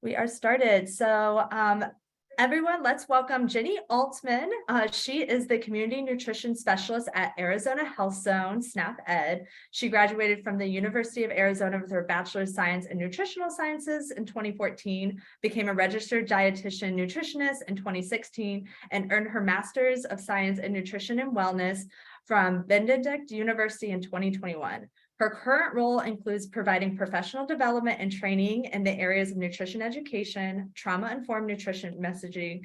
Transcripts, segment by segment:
We are started. So everyone, let's welcome Jennie Altman. She is the Community Nutrition Specialist at Arizona Health Zone, SNAP Ed. She graduated from the University of Arizona with her Bachelor of Science in Nutritional Sciences in 2014, became a Registered Dietitian Nutritionist in 2016, and earned her Master's of Science in Nutrition and Wellness from Benedictine University in 2021. Her current role includes providing professional development and training in the areas of nutrition education, trauma-informed nutrition messaging,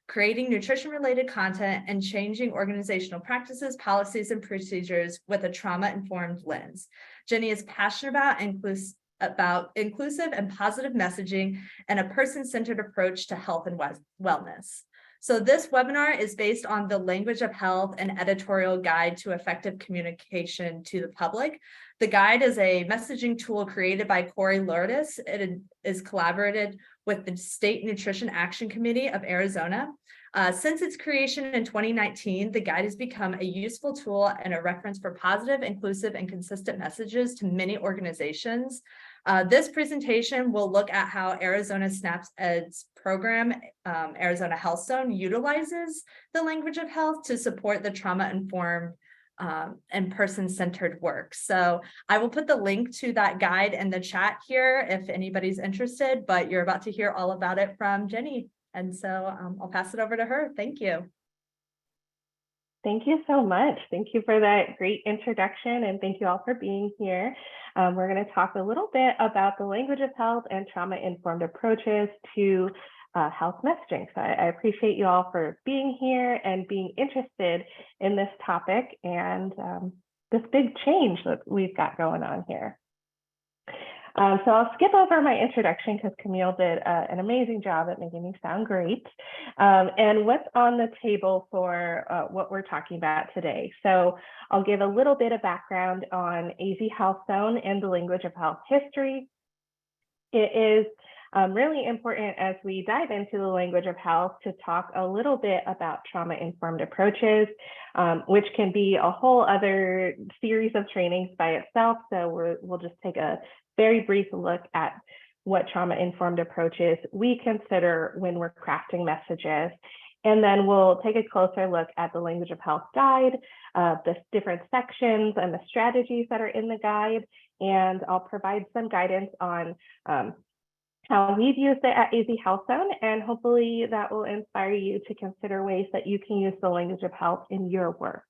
creating nutrition-related content, and changing organizational practices, policies, and procedures with a trauma-informed lens. Jennie is passionate about inclusive and positive messaging and a person-centered approach to health and wellness. So this webinar is based on the Language of Health and Editorial Guide to Effective Communication to the Public. The guide is a messaging tool created by Cori Lorts. It is collaborated with the State Nutrition Action Committee of Arizona. Since its creation in 2019, the guide has become a useful tool and a reference for positive, inclusive, and consistent messages to many organizations. This presentation will look at how Arizona SNAP Ed's program, Arizona Health Zone, utilizes the language of health to support the trauma-informed and person-centered work. So I will put the link to that guide in the chat here if anybody's interested, but you're about to hear all about it from Jennie. And so I'll pass it over to her. Thank you. Thank you so much. Thank you for that great introduction, and thank you all for being here. We're going to talk a little bit about the language of health and trauma-informed approaches to health messaging. So I appreciate you all for being here and being interested in this topic and this big change that we've got going on here. So I'll skip over my introduction because Camille did an amazing job at making me sound great. And what's on the table for what we're talking about today. So I'll give a little bit of background on AZ Health Zone and the language of health history. It is really important as we dive into the language of health to talk a little bit about trauma-informed approaches, which can be a whole other series of trainings by itself. So we'll just take a very brief look at what trauma-informed approaches we consider when we're crafting messages. And then we'll take a closer look at the language of health guide, the different sections and the strategies that are in the guide. And I'll provide some guidance on how we've used it at AZ Health Zone, and hopefully that will inspire you to consider ways that you can use the language of health in your work.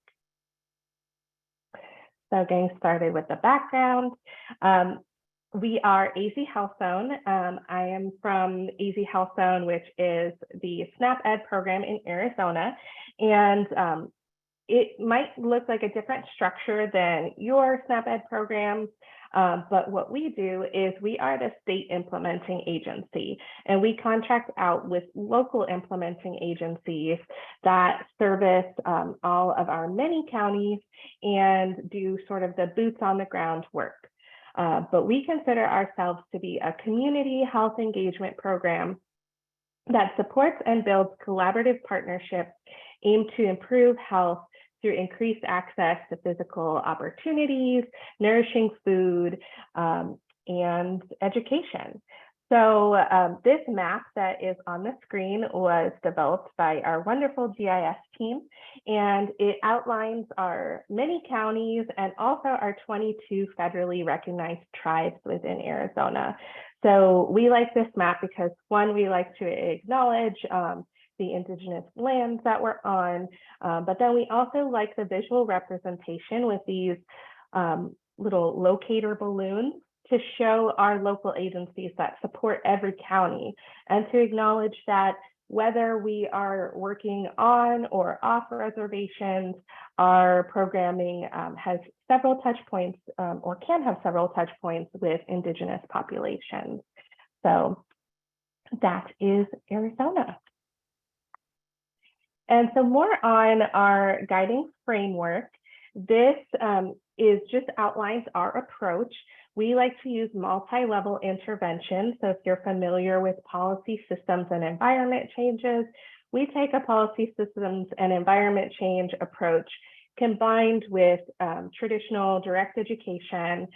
So getting started with the background. We are AZ Health Zone. I am from AZ Health Zone, which is the SNAP Ed program in Arizona. And it might look like a different structure than your SNAP Ed program. But what we do is we are the state implementing agency, and we contract out with local implementing agencies that service all of our many counties and do sort of the boots on the ground work. But we consider ourselves to be a community health engagement program that supports and builds collaborative partnerships aimed to improve health through increased access to physical opportunities, nourishing food, and education. So this map that is on the screen was developed by our wonderful GIS team, and it outlines our many counties and also our 22 federally recognized tribes within Arizona. So we like this map because, one, we like to acknowledge the indigenous lands that we're on, but then we also like the visual representation with these little locator balloons to show our local agencies that support every county, and to acknowledge that whether we are working on or off reservations, our programming has several touch points or can have several touch points with indigenous populations. So that is Arizona. And so more on our guiding framework, this just outlines our approach. We like to use multi-level intervention. So if you're familiar with policy systems and environment changes, we take a policy systems and environment change approach combined with traditional direct education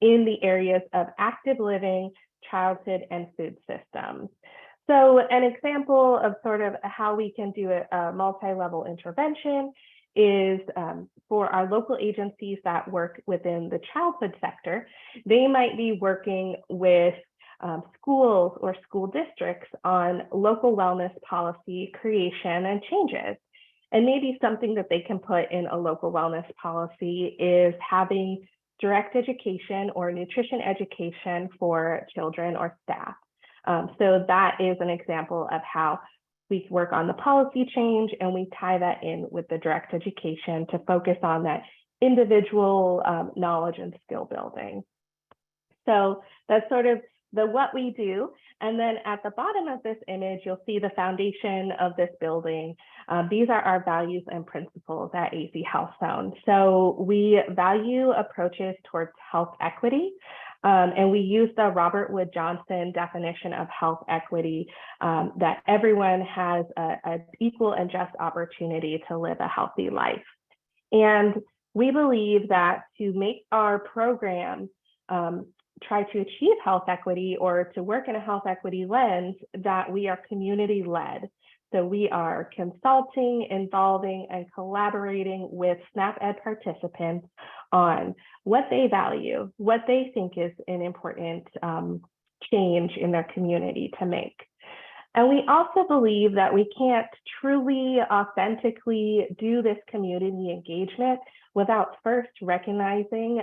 in the areas of active living, childhood, and food systems. So an example of sort of how we can do a multi-level intervention is for our local agencies that work within the childhood sector. They might be working with schools or school districts on local wellness policy creation and changes. And maybe something that they can put in a local wellness policy is having direct education or nutrition education for children or staff. So that is an example of how we work on the policy change, and we tie that in with the direct education to focus on that individual knowledge and skill building. So that's sort of the what we do. And then at the bottom of this image, you'll see the foundation of this building. These are our values and principles at AZ Health Zone. So we value approaches towards health equity. And we use the Robert Wood Johnson definition of health equity, that everyone has an equal and just opportunity to live a healthy life. And we believe that to make our program try to achieve health equity or to work in a health equity lens, that we are community led. So we are consulting, involving, and collaborating with SNAP Ed participants on what they value, what they think is an important change in their community to make. And we also believe that we can't truly, authentically do this community engagement without first recognizing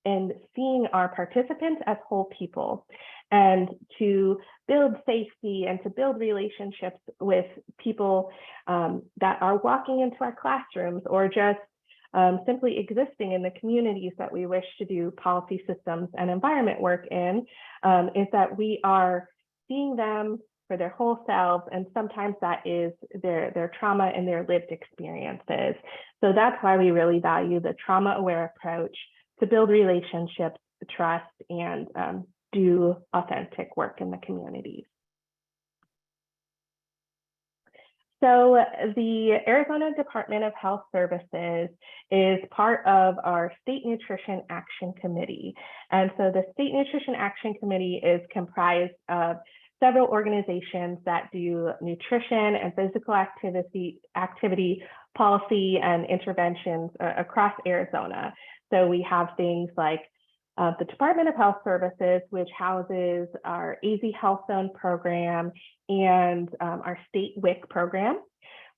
and seeing our participants as whole people, and to build safety and to build relationships with people that are walking into our classrooms or just simply existing in the communities that we wish to do policy systems and environment work in, is that we are seeing them for their whole selves, and sometimes that is their trauma and their lived experiences. So that's why we really value the trauma-aware approach to build relationships, trust, and do authentic work in the communities. So the Arizona Department of Health Services is part of our State Nutrition Action Committee. And so the State Nutrition Action Committee is comprised of several organizations that do nutrition and physical activity policy and interventions across Arizona. So we have things like the Department of Health Services, which houses our AZ Health Zone program and our state WIC program.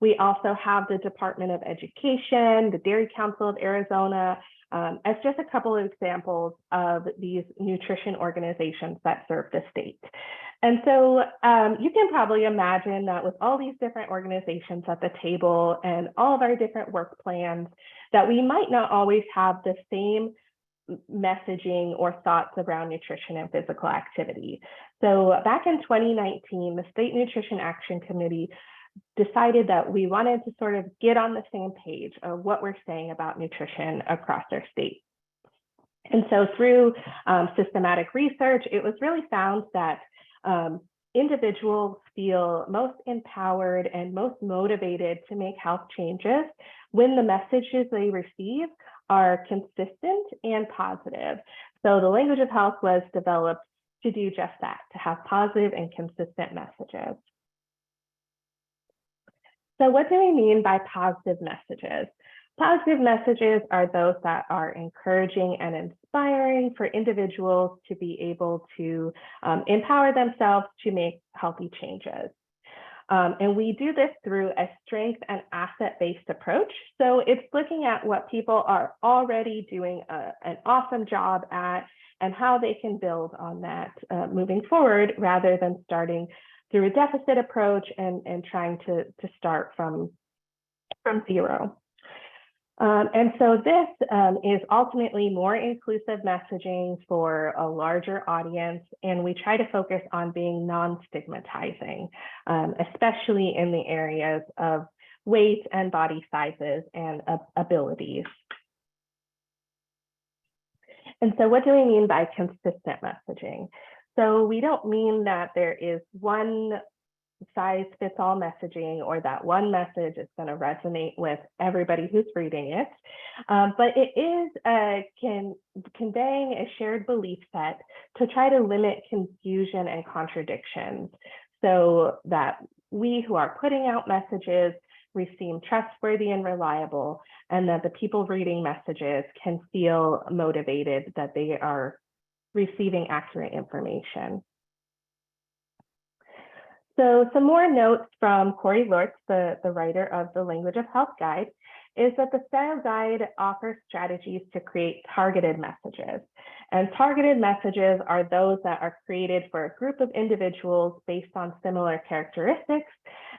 We also have the Department of Education, the Dairy Council of Arizona, as just a couple of examples of these nutrition organizations that serve the state. And so you can probably imagine that with all these different organizations at the table and all of our different work plans, that we might not always have the same messaging or thoughts around nutrition and physical activity. So back in 2019, the State Nutrition Action Committee decided that we wanted to sort of get on the same page of what we're saying about nutrition across our state. And so through systematic research, it was really found that individuals feel most empowered and most motivated to make health changes when the messages they receive are consistent and positive. So the language of health was developed to do just that, to have positive and consistent messages. So what do we mean by positive messages? Positive messages are those that are encouraging and inspiring for individuals to be able to empower themselves to make healthy changes. And we do this through a strength and asset-based approach. So it's looking at what people are already doing an awesome job at and how they can build on that moving forward, rather than starting through a deficit approach and trying to start from zero. And so this is ultimately more inclusive messaging for a larger audience, and we try to focus on being non-stigmatizing, especially in the areas of weight and body sizes and abilities. And so what do we mean by consistent messaging? So we don't mean that there is one one-size-fits-all messaging or that one message is going to resonate with everybody who's reading it, but it is conveying a shared belief set to try to limit confusion and contradictions so that we who are putting out messages seem trustworthy and reliable, and that the people reading messages can feel motivated that they are receiving accurate information. So some more notes from Cori Lorts, the writer of the Language of Health Guide, is that the style guide offers strategies to create targeted messages. And targeted messages are those that are created for a group of individuals based on similar characteristics.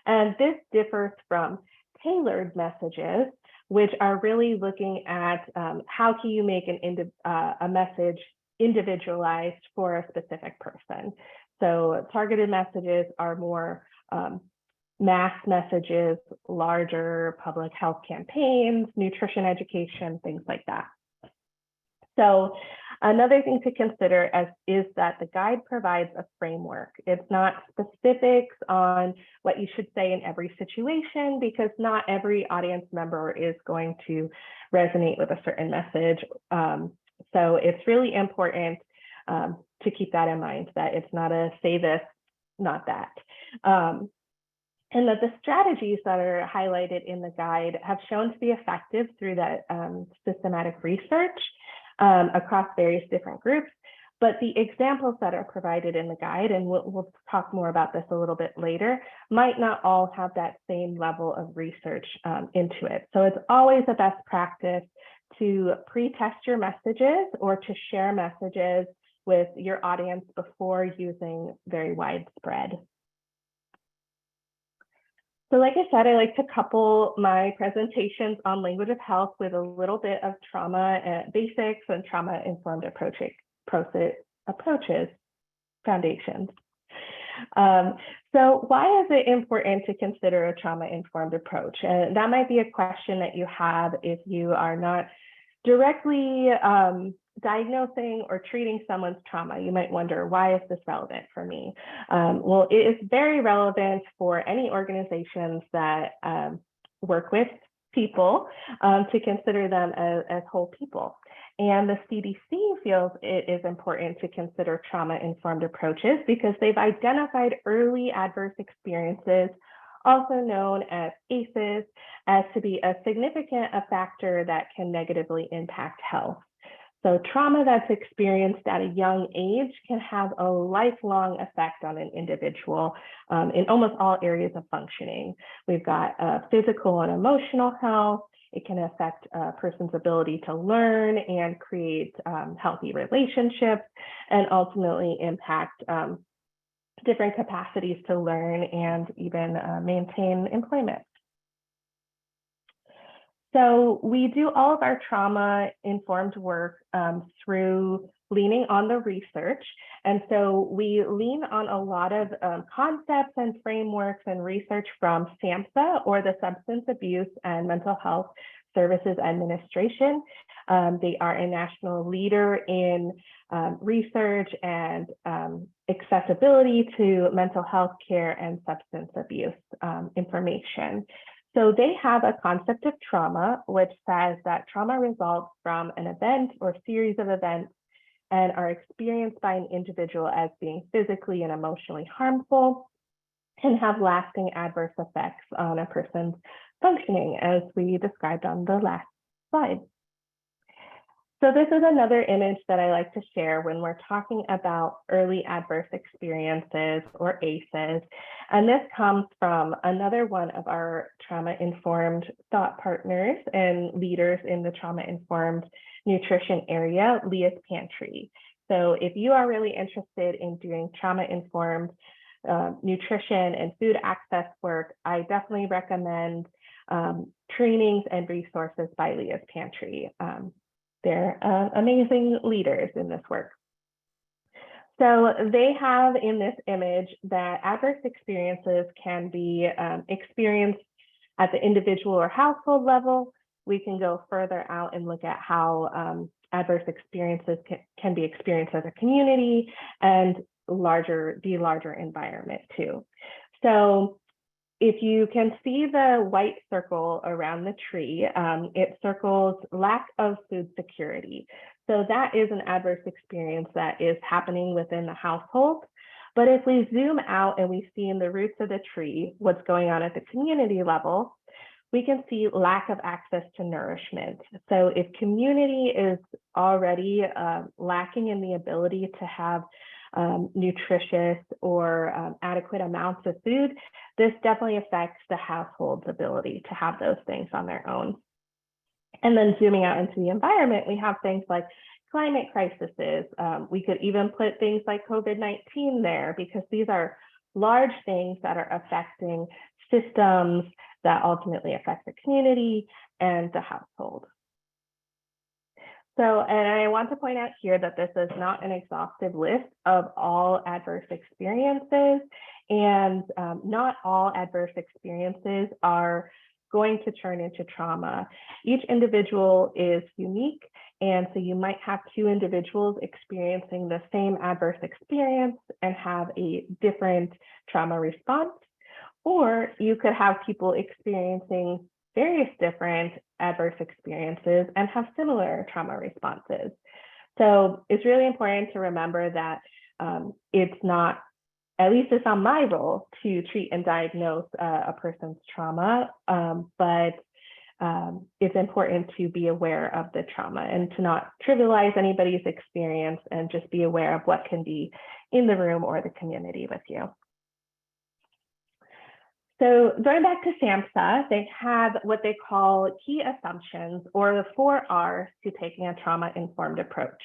And this differs from tailored messages, which are really looking at how can you make a message individualized for a specific person. So targeted messages are more mass messages, larger public health campaigns, nutrition education, things like that. So another thing to consider is that the guide provides a framework. It's not specifics on what you should say in every situation, because not every audience member is going to resonate with a certain message. So it's really important to keep that in mind, that it's not a say this, not that. And that the strategies that are highlighted in the guide have shown to be effective through that systematic research across various different groups. But the examples that are provided in the guide, and we'll talk more about this a little bit later, might not all have that same level of research into it. So it's always a best practice to pre-test your messages or to share messages with your audience before using very widespread. So like I said, I like to couple my presentations on language of health with a little bit of trauma basics and trauma-informed approaches, foundations. So why is it important to consider a trauma-informed approach? And that might be a question that you have if you are not directly diagnosing or treating someone's trauma. You might wonder, why is this relevant for me? Well, it is very relevant for any organizations that work with people to consider them as whole people. And the CDC feels it is important to consider trauma-informed approaches because they've identified early adverse experiences, also known as ACEs, as to be a significant factor that can negatively impact health. So trauma that's experienced at a young age can have a lifelong effect on an individual in almost all areas of functioning. We've got physical and emotional health. It can affect a person's ability to learn and create healthy relationships, and ultimately impact different capacities to learn and even maintain employment. So we do all of our trauma-informed work through leaning on the research. And so we lean on a lot of concepts and frameworks and research from SAMHSA, or the Substance Abuse and Mental Health Services Administration. They are a national leader in research and accessibility to mental health care and substance abuse information. So they have a concept of trauma, which says that trauma results from an event or series of events and are experienced by an individual as being physically and emotionally harmful and have lasting adverse effects on a person's functioning, as we described on the last slide. So this is another image that I like to share when we're talking about early adverse experiences, or ACEs. And this comes from another one of our trauma-informed thought partners and leaders in the trauma-informed nutrition area, Leah's Pantry. So if you are really interested in doing trauma-informed nutrition and food access work, I definitely recommend trainings and resources by Leah's Pantry. They're amazing leaders in this work. So they have in this image that adverse experiences can be experienced at the individual or household level. We can go further out and look at how adverse experiences can be experienced as a community and the larger environment too. So if you can see the white circle around the tree, it circles lack of food security. So that is an adverse experience that is happening within the household. But if we zoom out and we see in the roots of the tree what's going on at the community level, we can see lack of access to nourishment. So if community is already lacking in the ability to have nutritious or adequate amounts of food, this definitely affects the household's ability to have those things on their own. And then zooming out into the environment, we have things like climate crises. We could even put things like COVID-19 there, because these are large things that are affecting systems that ultimately affect the community and the household. So, and I want to point out here that this is not an exhaustive list of all adverse experiences, and not all adverse experiences are going to turn into trauma. Each individual is unique, and so you might have two individuals experiencing the same adverse experience and have a different trauma response, or you could have people experiencing various different adverse experiences and have similar trauma responses. So it's really important to remember that it's not, at least it's not my role to treat and diagnose a person's trauma, but it's important to be aware of the trauma and to not trivialize anybody's experience, and just be aware of what can be in the room or the community with you. So going back to SAMHSA, they have what they call key assumptions, or the 4 R's to taking a trauma-informed approach.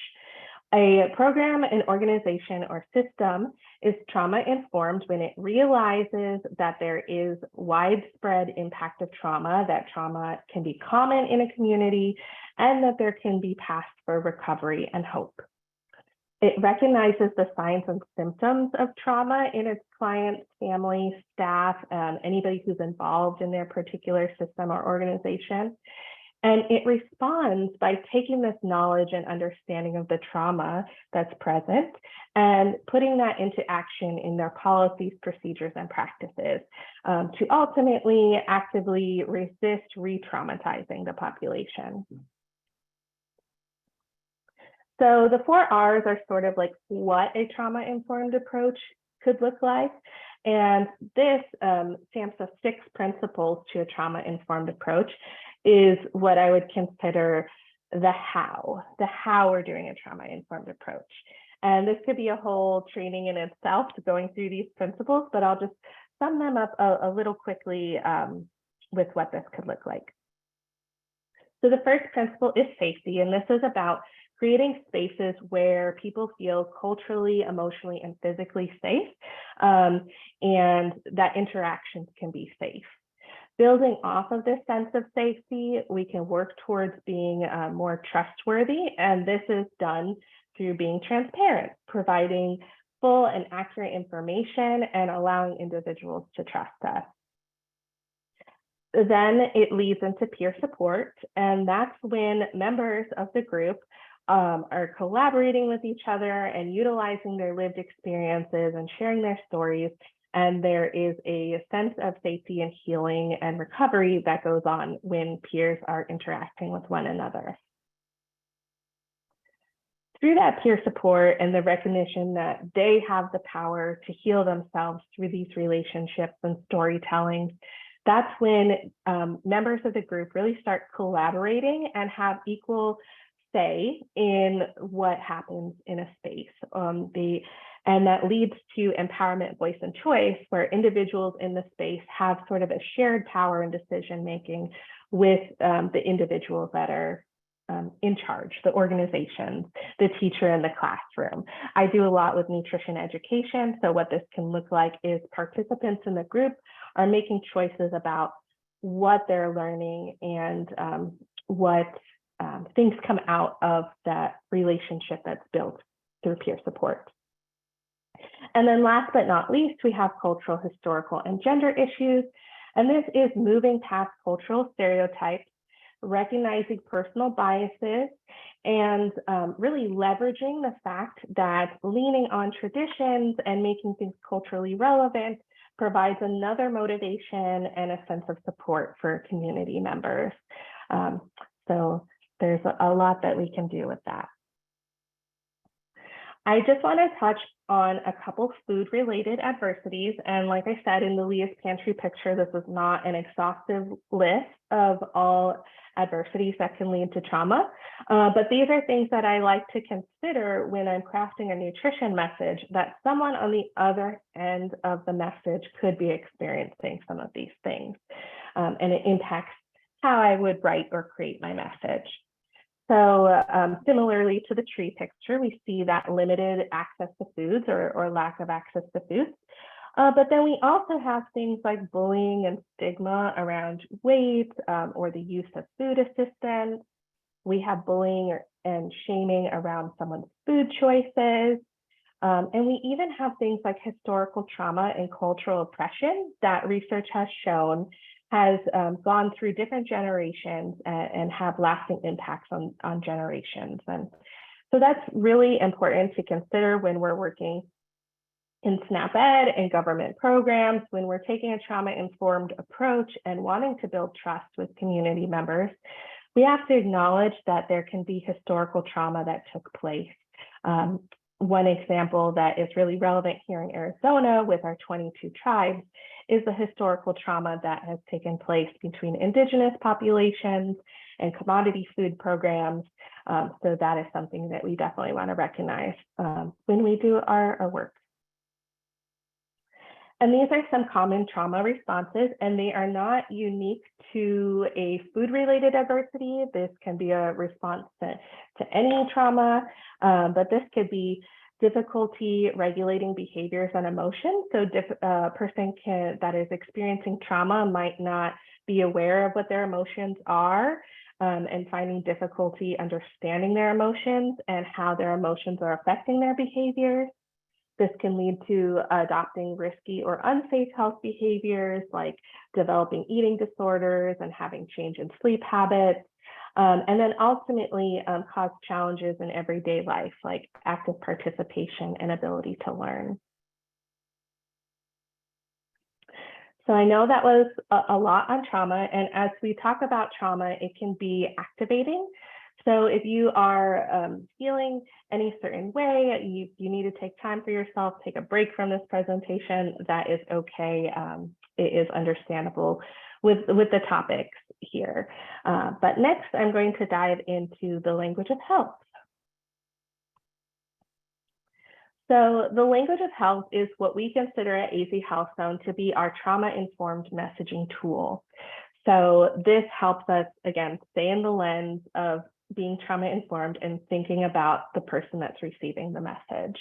A program, an organization, or system is trauma-informed when it realizes that there is widespread impact of trauma, that trauma can be common in a community, and that there can be paths for recovery and hope. It recognizes the signs and symptoms of trauma in its clients, family, staff, anybody who's involved in their particular system or organization. And it responds by taking this knowledge and understanding of the trauma that's present and putting that into action in their policies, procedures, and practices to ultimately actively resist re-traumatizing the population. So the 4 R's are sort of like what a trauma-informed approach could look like. And this SAMHSA 6 principles to a trauma-informed approach is what I would consider the how we're doing a trauma-informed approach. And this could be a whole training in itself to going through these principles, but I'll just sum them up a little quickly with what this could look like. So the first principle is safety, and this is about creating spaces where people feel culturally, emotionally, and physically safe, and that interactions can be safe. Building off of this sense of safety, we can work towards being more trustworthy, and this is done through being transparent, providing full and accurate information, and allowing individuals to trust us. Then it leads into peer support, and that's when members of the group are collaborating with each other and utilizing their lived experiences and sharing their stories. And there is a sense of safety and healing and recovery that goes on when peers are interacting with one another. Through that peer support and the recognition that they have the power to heal themselves through these relationships and storytelling, that's when members of the group really start collaborating and have equal say in what happens in a space. And that leads to empowerment, voice, and choice, where individuals in the space have sort of a shared power and decision-making with the individuals that are in charge, the organizations, the teacher in the classroom. I do a lot with nutrition education. So what this can look like is participants in the group are making choices about what they're learning and what things come out of that relationship that's built through peer support. And then last but not least, we have cultural, historical, and gender issues. And this is moving past cultural stereotypes, recognizing personal biases, and really leveraging the fact that leaning on traditions and making things culturally relevant provides another motivation and a sense of support for community members. So there's a lot that we can do with that. I just want to touch on a couple food-related adversities. And like I said, in the Leah's Pantry picture, this is not an exhaustive list of all adversities that can lead to trauma. But these are things that I like to consider when I'm crafting a nutrition message, that someone on the other end of the message could be experiencing some of these things. And it impacts how I would write or create my message. So similarly to the tree picture, we see that limited access to foods or lack of access to foods. But then we also have things like bullying and stigma around weight or the use of food assistance. We have bullying and shaming around someone's food choices. And we even have things like historical trauma and cultural oppression that research has shown has gone through different generations and have lasting impacts on generations. And so that's really important to consider when we're working in SNAP Ed and government programs, when we're taking a trauma-informed approach and wanting to build trust with community members. We have to acknowledge that there can be historical trauma that took place. One example that is really relevant here in Arizona with our 22 tribes is the historical trauma that has taken place between indigenous populations and commodity food programs. So that is something that we definitely want to recognize when we do our work. And these are some common trauma responses, and they are not unique to a food-related adversity. This can be a response to any trauma, but this could be difficulty regulating behaviors and emotions. So a person that is experiencing trauma might not be aware of what their emotions are and finding difficulty understanding their emotions and how their emotions are affecting their behaviors. This can lead to adopting risky or unsafe health behaviors like developing eating disorders and having change in sleep habits. And then ultimately cause challenges in everyday life like active participation and ability to learn. So I know that was a lot on trauma, and as we talk about trauma, it can be activating. So if you are feeling any certain way, you need to take time for yourself, take a break from this presentation, that is okay. It is understandable with the topics here. But next, I'm going to dive into the language of health. So the language of health is what we consider at AZ Health Zone to be our trauma-informed messaging tool. So this helps us, again, stay in the lens of being trauma-informed and thinking about the person that's receiving the message.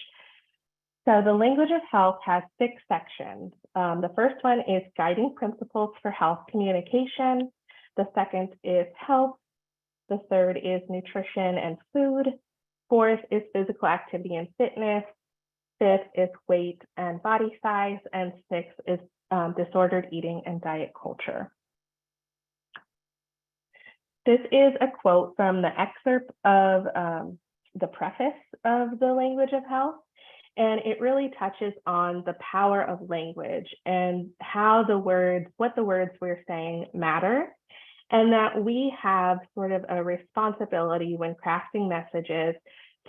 So the language of health has 6 sections. The first one is guiding principles for health communication. The second is health. The third is nutrition and food. Fourth is physical activity and fitness. Fifth is weight and body size. And sixth is disordered eating and diet culture. This is a quote from the excerpt of the preface of the language of health. And it really touches on the power of language and how what the words we're saying matter, and that we have sort of a responsibility when crafting messages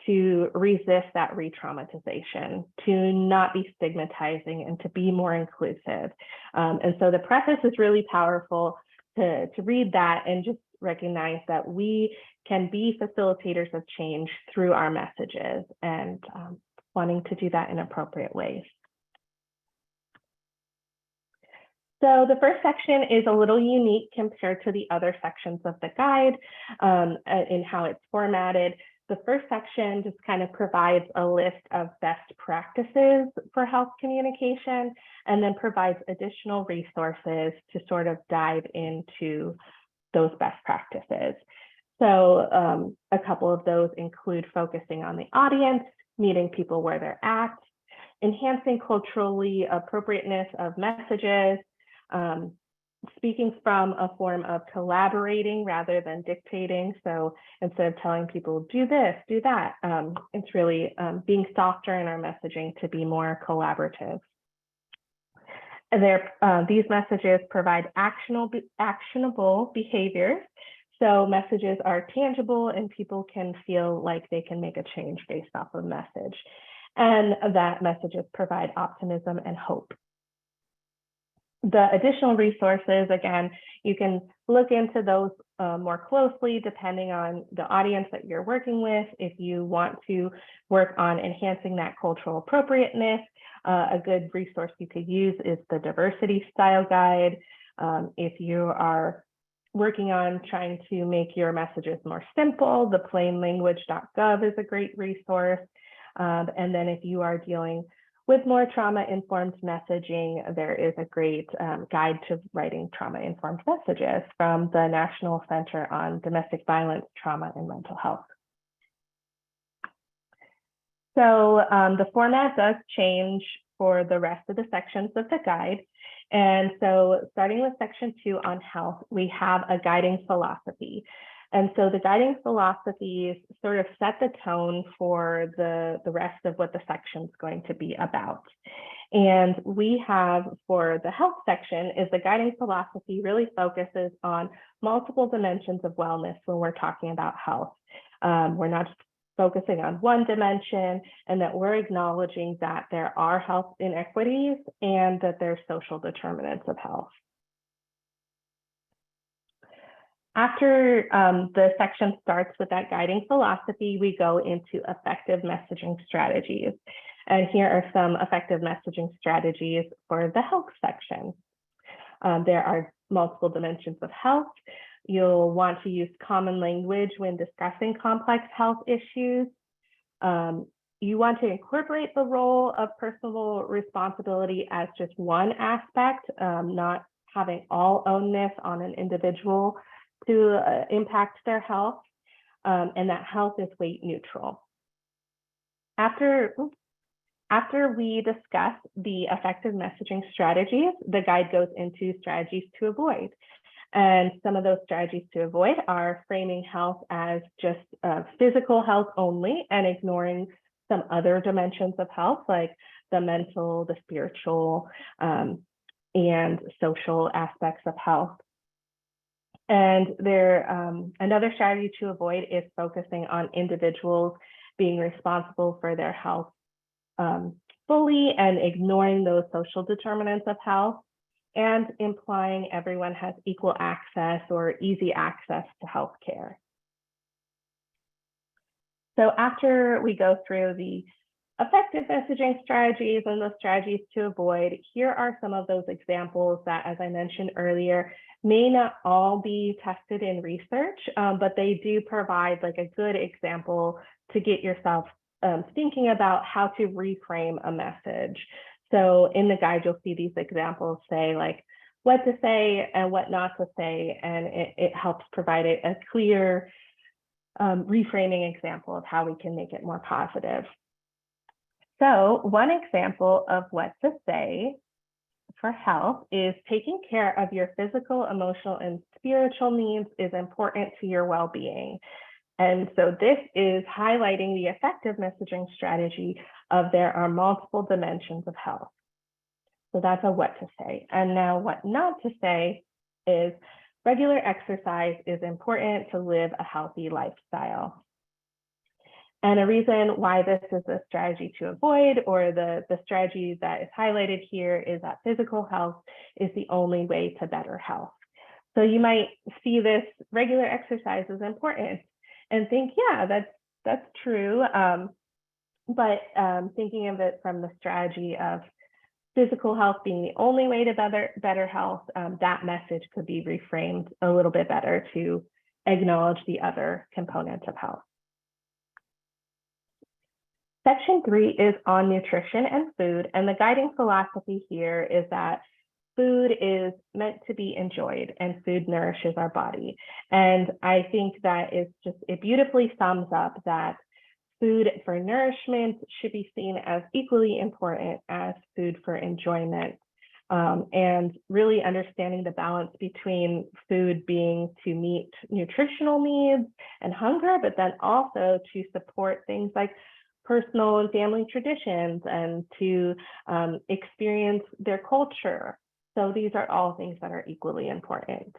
to resist that re-traumatization, to not be stigmatizing and to be more inclusive. And so the preface is really powerful to read that and just recognize that we can be facilitators of change through our messages and wanting to do that in appropriate ways. So the first section is a little unique compared to the other sections of the guide in how it's formatted. The first section just kind of provides a list of best practices for health communication and then provides additional resources to sort of dive into those best practices. So a couple of those include focusing on the audience, meeting people where they're at, enhancing culturally appropriateness of messages, speaking from a form of collaborating rather than dictating. So instead of telling people, do this, do that, it's really being softer in our messaging to be more collaborative. These messages provide actionable behaviors. So messages are tangible and people can feel like they can make a change based off of message. And that messages provide optimism and hope. The additional resources, again, you can look into those more closely depending on the audience that you're working with. If you want to work on enhancing that cultural appropriateness, a good resource you could use is the Diversity Style Guide. If you are working on trying to make your messages more simple, the plainlanguage.gov is a great resource. And then if you are dealing with more trauma-informed messaging, there is a great guide to writing trauma-informed messages from the National Center on Domestic Violence, Trauma, and Mental Health. So the format does change for the rest of the sections of the guide. And so starting with section 2 on health, we have a guiding philosophy. And so the guiding philosophies sort of set the tone for the rest of what the section is going to be about. And we have, for the health section, is the guiding philosophy really focuses on multiple dimensions of wellness when we're talking about health. We're not just focusing on one dimension, and that we're acknowledging that there are health inequities and that there's social determinants of health. After the section starts with that guiding philosophy, we go into effective messaging strategies. And here are some effective messaging strategies for the health section. There are multiple dimensions of health. You'll want to use common language when discussing complex health issues. You want to incorporate the role of personal responsibility as just one aspect, not having all onus on an individual to impact their health, and that health is weight neutral. After we discuss the effective messaging strategies, the guide goes into strategies to avoid. And some of those strategies to avoid are framing health as just physical health only and ignoring some other dimensions of health, like the mental, the spiritual, and social aspects of health. And another strategy to avoid is focusing on individuals being responsible for their health fully and ignoring those social determinants of health, and implying everyone has equal access or easy access to healthcare. So after we go through the effective messaging strategies and the strategies to avoid, here are some of those examples that, as I mentioned earlier, may not all be tested in research, but they do provide like a good example to get yourself thinking about how to reframe a message. So in the guide, you'll see these examples say like what to say and what not to say, and it helps provide a clear reframing example of how we can make it more positive. So one example of what to say for health is taking care of your physical, emotional, and spiritual needs is important to your well-being. And so this is highlighting the effective messaging strategy of there are multiple dimensions of health. So that's a what to say. And now what not to say is regular exercise is important to live a healthy lifestyle. And a reason why this is a strategy to avoid, or the strategy that is highlighted here, is that physical health is the only way to better health. So you might see this regular exercise is important and think, yeah, that's true. But thinking of it from the strategy of physical health being the only way to better health, that message could be reframed a little bit better to acknowledge the other components of health. Section 3 is on nutrition and food, and the guiding philosophy here is that food is meant to be enjoyed and food nourishes our body. And I think that is just, it beautifully sums up that food for nourishment should be seen as equally important as food for enjoyment. And really understanding the balance between food being to meet nutritional needs and hunger, but then also to support things like personal and family traditions and to experience their culture. So these are all things that are equally important.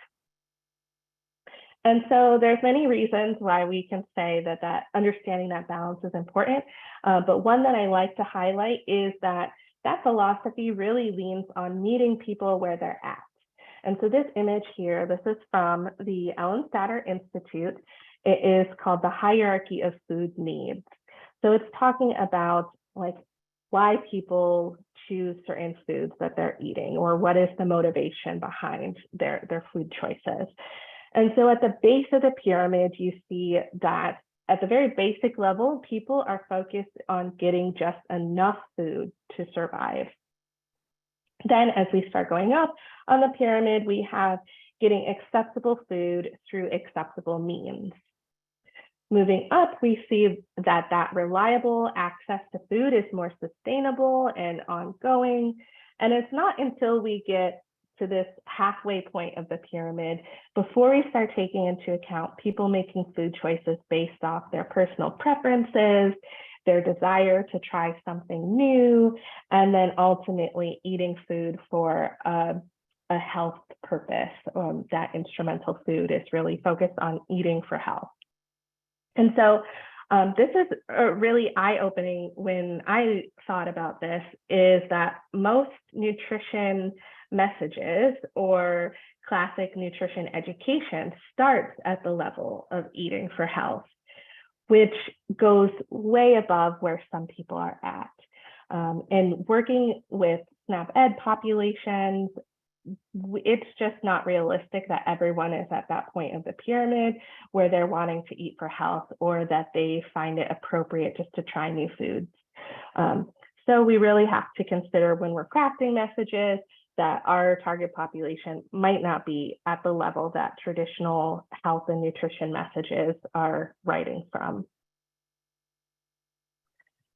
And so there's many reasons why we can say that understanding that balance is important. But one that I like to highlight is that philosophy really leans on meeting people where they're at. And so this image here, this is from the Ellen Statter Institute. It is called The Hierarchy of Food Needs. So it's talking about like why people choose certain foods that they're eating, or what is the motivation behind their food choices. And so at the base of the pyramid, you see that at the very basic level, people are focused on getting just enough food to survive. Then as we start going up on the pyramid, we have getting acceptable food through acceptable means. Moving up, we see that reliable access to food is more sustainable and ongoing. And it's not until we get to this halfway point of the pyramid before we start taking into account people making food choices based off their personal preferences, their desire to try something new, and then ultimately eating food for a health purpose. That instrumental food is really focused on eating for health. And so this is really eye-opening when I thought about this, is that most nutrition messages or classic nutrition education starts at the level of eating for health, which goes way above where some people are at. And working with SNAP Ed populations, it's just not realistic that everyone is at that point of the pyramid where they're wanting to eat for health, or that they find it appropriate just to try new foods. So we really have to consider when we're crafting messages that our target population might not be at the level that traditional health and nutrition messages are writing from.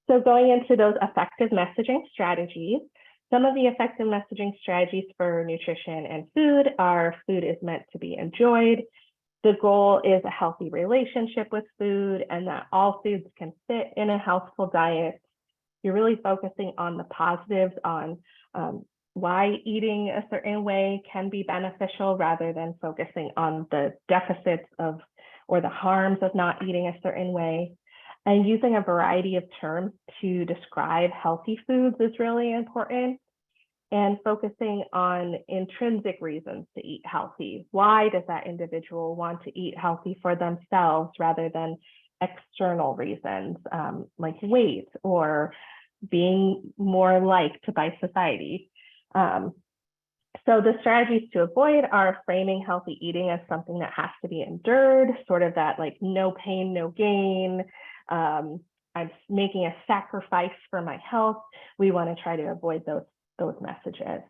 So going into those effective messaging strategies, some of the effective messaging strategies for nutrition and food are: food is meant to be enjoyed. The goal is a healthy relationship with food, and that all foods can fit in a healthful diet. You're really focusing on the positives, on why eating a certain way can be beneficial, rather than focusing on the deficits of or the harms of not eating a certain way. And using a variety of terms to describe healthy foods is really important. And focusing on intrinsic reasons to eat healthy. Why does that individual want to eat healthy for themselves rather than external reasons like weight or being more liked by society? So the strategies to avoid are framing healthy eating as something that has to be endured, sort of that like no pain, no gain. I'm making a sacrifice for my health. We want to try to avoid those messages.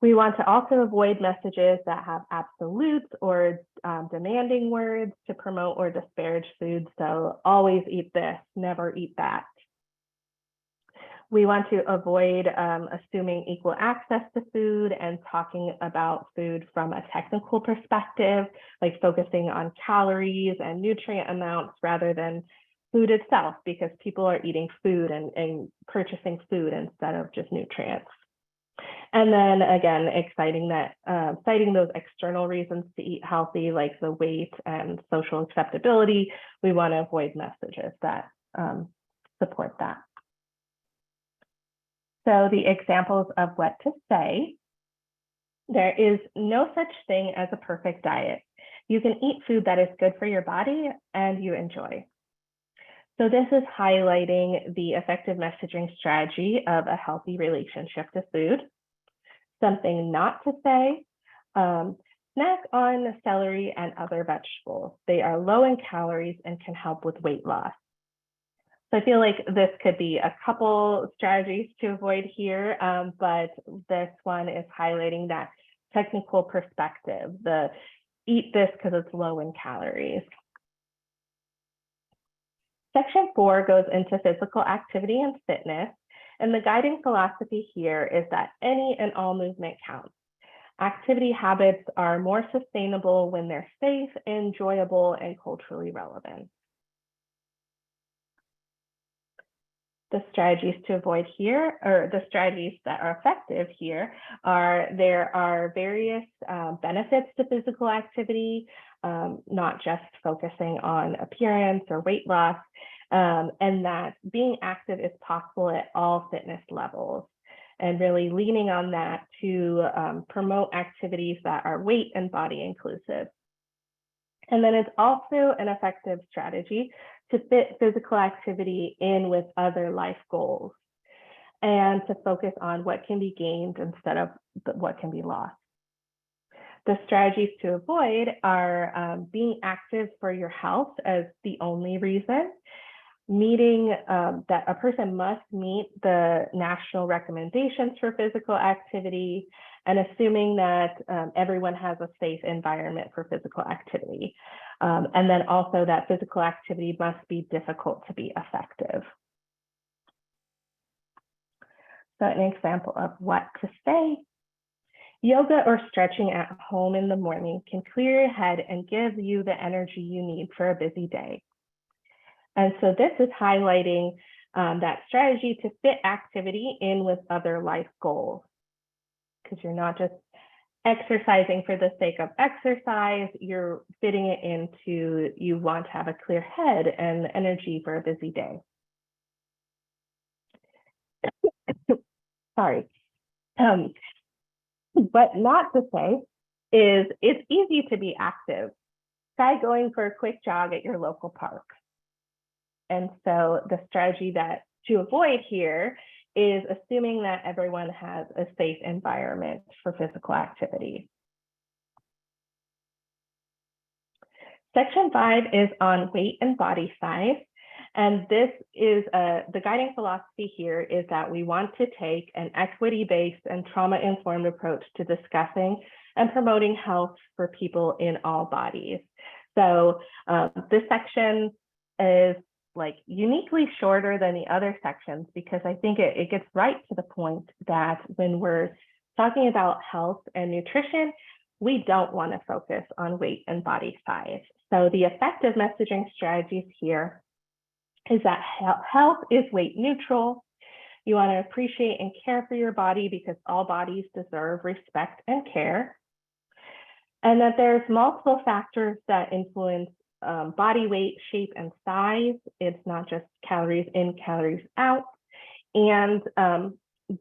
We want to also avoid messages that have absolutes or demanding words to promote or disparage foods. So always eat this, never eat that. We want to avoid assuming equal access to food and talking about food from a technical perspective, like focusing on calories and nutrient amounts rather than food itself, because people are eating food and purchasing food instead of just nutrients. And then again, citing those external reasons to eat healthy, like the weight and social acceptability. We want to avoid messages that support that. So the examples of what to say: there is no such thing as a perfect diet. You can eat food that is good for your body and you enjoy. So this is highlighting the effective messaging strategy of a healthy relationship to food. Something not to say: snack on celery and other vegetables. They are low in calories and can help with weight loss. So I feel like this could be a couple strategies to avoid here, but this one is highlighting that technical perspective, the eat this because it's low in calories. Section 4 goes into physical activity and fitness, and the guiding philosophy here is that any and all movement counts. Activity habits are more sustainable when they're safe, enjoyable, and culturally relevant. The strategies to avoid here, or the strategies that are effective here, there are various benefits to physical activity, not just focusing on appearance or weight loss, and that being active is possible at all fitness levels, and really leaning on that to promote activities that are weight and body inclusive. And then it's also an effective strategy to fit physical activity in with other life goals and to focus on what can be gained instead of what can be lost. The strategies to avoid are being active for your health as the only reason, meeting that a person must meet the national recommendations for physical activity, and assuming that everyone has a safe environment for physical activity. And then also that physical activity must be difficult to be effective. So an example of what to say. Yoga or stretching at home in the morning can clear your head and give you the energy you need for a busy day. And so this is highlighting that strategy to fit activity in with other life goals, because you're not just exercising for the sake of exercise, you're fitting it into you want to have a clear head and energy for a busy day. Sorry. But not to say is it's easy to be active. Try going for a quick jog at your local park. And so the strategy that to avoid here is assuming that everyone has a safe environment for physical activity. Section 5 is on weight and body size. And this is the guiding philosophy here is that we want to take an equity-based and trauma-informed approach to discussing and promoting health for people in all bodies. So this section is like uniquely shorter than the other sections because I think it gets right to the point that when we're talking about health and nutrition, we don't want to focus on weight and body size. So the effective messaging strategies here is that health is weight neutral. You want to appreciate and care for your body because all bodies deserve respect and care. And that there's multiple factors that influence body weight, shape, and size. It's not just calories in, calories out. And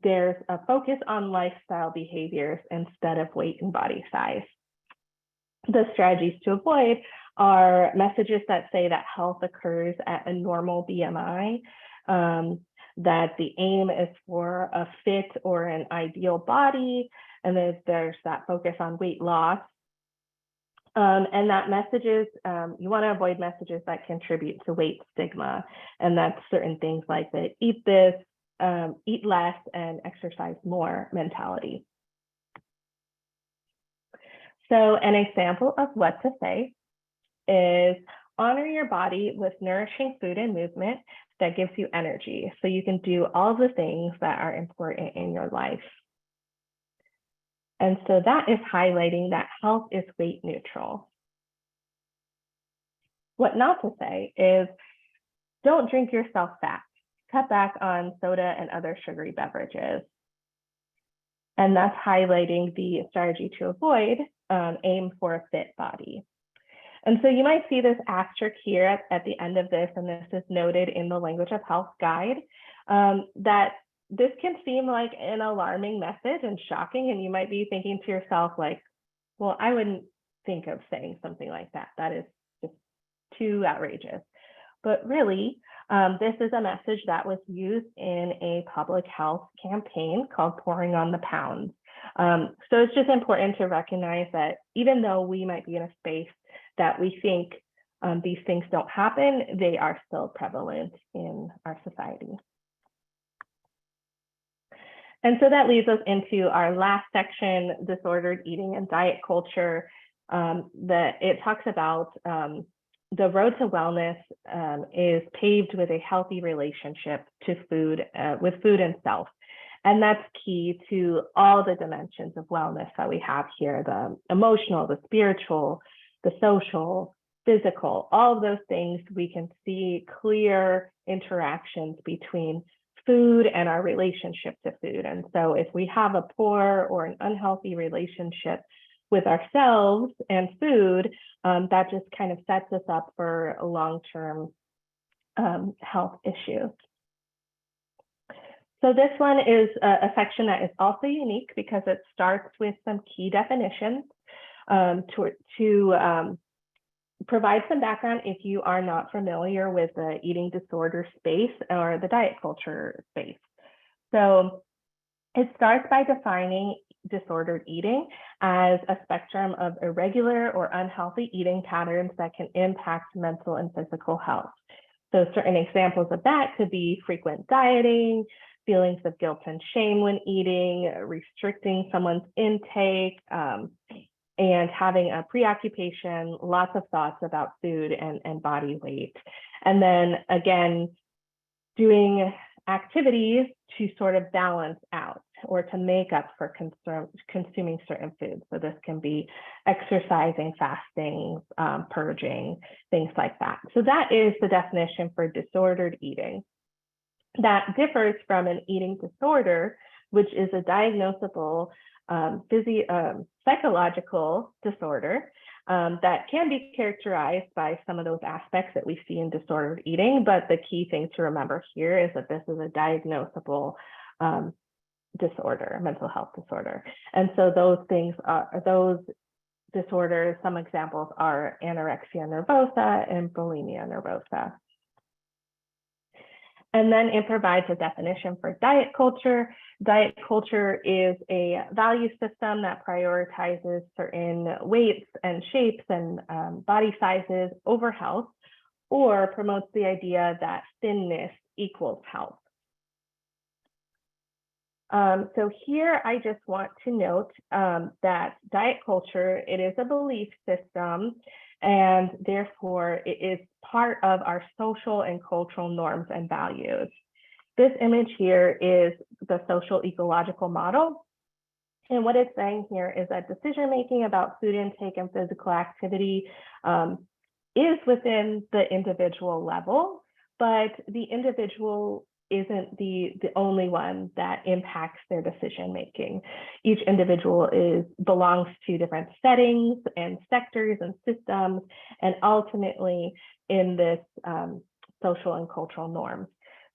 there's a focus on lifestyle behaviors instead of weight and body size. The strategies to avoid are messages that say that health occurs at a normal BMI, that the aim is for a fit or an ideal body, and then there's that focus on weight loss. And that messages, you want to avoid messages that contribute to weight stigma, and that's certain things like the eat this, eat less, and exercise more mentality. So an example of what to say is honor your body with nourishing food and movement that gives you energy so you can do all the things that are important in your life. And so that is highlighting that health is weight neutral. What not to say is don't drink yourself fat. Cut back on soda and other sugary beverages. And that's highlighting the strategy to avoid, aim for a fit body. And so you might see this asterisk here at the end of this, and this is noted in the Language of Health guide, that this can seem like an alarming message and shocking, and you might be thinking to yourself like, well, I wouldn't think of saying something like that. That is just too outrageous. But really, this is a message that was used in a public health campaign called Pouring on the Pounds. So it's just important to recognize that even though we might be in a space that we think these things don't happen, they are still prevalent in our society. And so that leads us into our last section, disordered eating and diet culture. That it talks about the road to wellness is paved with a healthy relationship to food, with food and self. And that's key to all the dimensions of wellness that we have here, the emotional, the spiritual, the social, physical, all of those things we can see clear interactions between food and our relationship to food. And so if we have a poor or an unhealthy relationship with ourselves and food, that just kind of sets us up for a long-term health issues. So this one is a section that is also unique because it starts with some key definitions to provide some background if you are not familiar with the eating disorder space or the diet culture space. So it starts by defining disordered eating as a spectrum of irregular or unhealthy eating patterns that can impact mental and physical health. So certain examples of that could be frequent dieting, feelings of guilt and shame when eating, restricting someone's intake, and having a preoccupation, lots of thoughts about food and body weight. And then again, doing activities to sort of balance out or to make up for consuming certain foods. So this can be exercising, fasting, purging, things like that. So that is the definition for disordered eating. That differs from an eating disorder, which is a diagnosable psychological disorder that can be characterized by some of those aspects that we see in disordered eating. But the key thing to remember here is that this is a diagnosable disorder, mental health disorder. And so those things are, those disorders, some examples are anorexia nervosa and bulimia nervosa. And then it provides a definition for diet culture. Diet culture is a value system that prioritizes certain weights and shapes and body sizes over health, or promotes the idea that thinness equals health. So here I just want to note that diet culture, it is a belief system, and therefore it is part of our social and cultural norms and values. This image here is the social ecological model. And what it's saying here is that decision-making about food intake and physical activity is within the individual level, but the individual isn't the only one that impacts their decision making. Each individual belongs to different settings and sectors and systems, and ultimately in this social and cultural norms.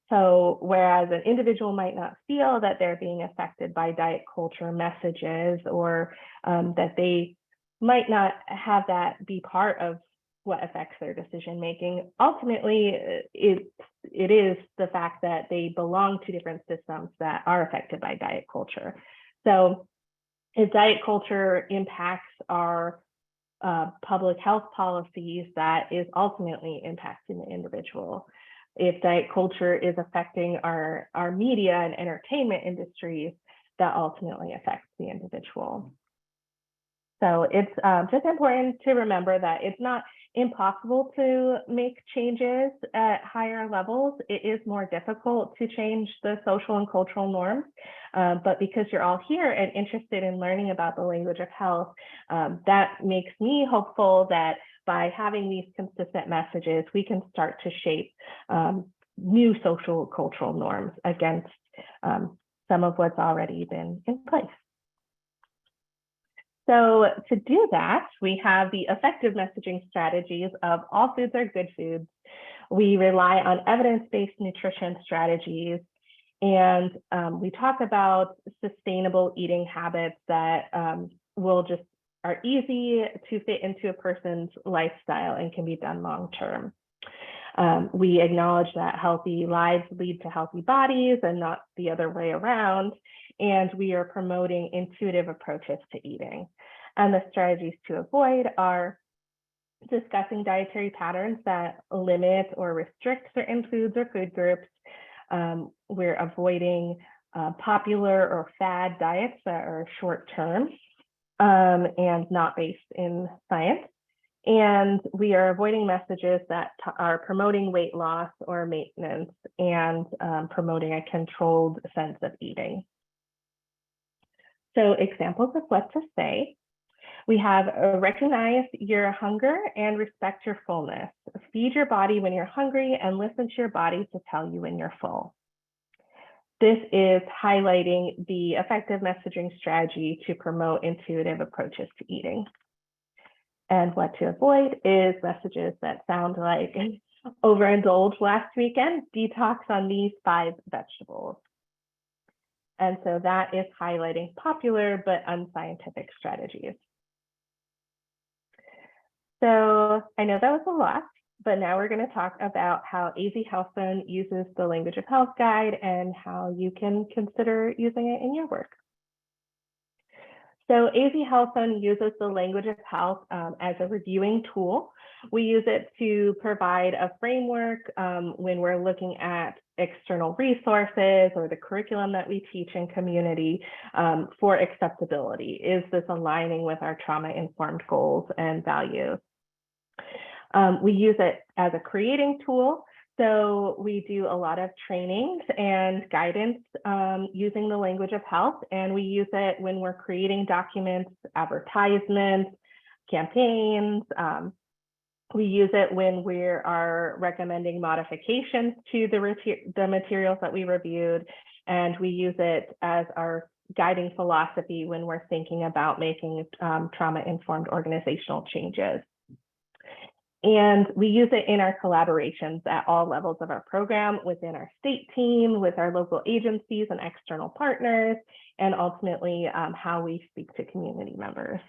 So whereas an individual might not feel that they're being affected by diet culture messages, or that they might not have that be part of what affects their decision making, ultimately it is the fact that they belong to different systems that are affected by diet culture. So if diet culture impacts our public health policies, that is ultimately impacting the individual. If diet culture is affecting our media and entertainment industries, that ultimately affects the individual. So it's just important to remember that it's not impossible to make changes at higher levels. It is more difficult to change the social and cultural norms, but because you're all here and interested in learning about the language of health, that makes me hopeful that by having these consistent messages, we can start to shape new social cultural norms against some of what's already been in place. So to do that, we have the effective messaging strategies of all foods are good foods. We rely on evidence-based nutrition strategies, and we talk about sustainable eating habits that are easy to fit into a person's lifestyle and can be done long-term. We acknowledge that healthy lives lead to healthy bodies and not the other way around. And we are promoting intuitive approaches to eating. And the strategies to avoid are discussing dietary patterns that limit or restrict certain foods or food groups. We're avoiding popular or fad diets that are short-term and not based in science. And we are avoiding messages that are promoting weight loss or maintenance and promoting a controlled sense of eating. So examples of what to say. We have recognize your hunger and respect your fullness. Feed your body when you're hungry and listen to your body to tell you when you're full. This is highlighting the effective messaging strategy to promote intuitive approaches to eating. And what to avoid is messages that sound like overindulge last weekend, detox on these 5 vegetables. And so that is highlighting popular but unscientific strategies. So I know that was a lot, but now we're going to talk about how AZ Healthzone uses the Language of Health Guide and how you can consider using it in your work. So AZ Healthzone uses the Language of Health as a reviewing tool. We use it to provide a framework when we're looking at external resources or the curriculum that we teach in community for acceptability. Is this aligning with our trauma-informed goals and values? We use it as a creating tool. So we do a lot of trainings and guidance using the Language of Health, and we use it when we're creating documents, advertisements, campaigns. We use it when we are recommending modifications to the materials that we reviewed, and we use it as our guiding philosophy when we're thinking about making trauma-informed organizational changes. And we use it in our collaborations at all levels of our program, within our state team, with our local agencies and external partners, and ultimately how we speak to community members.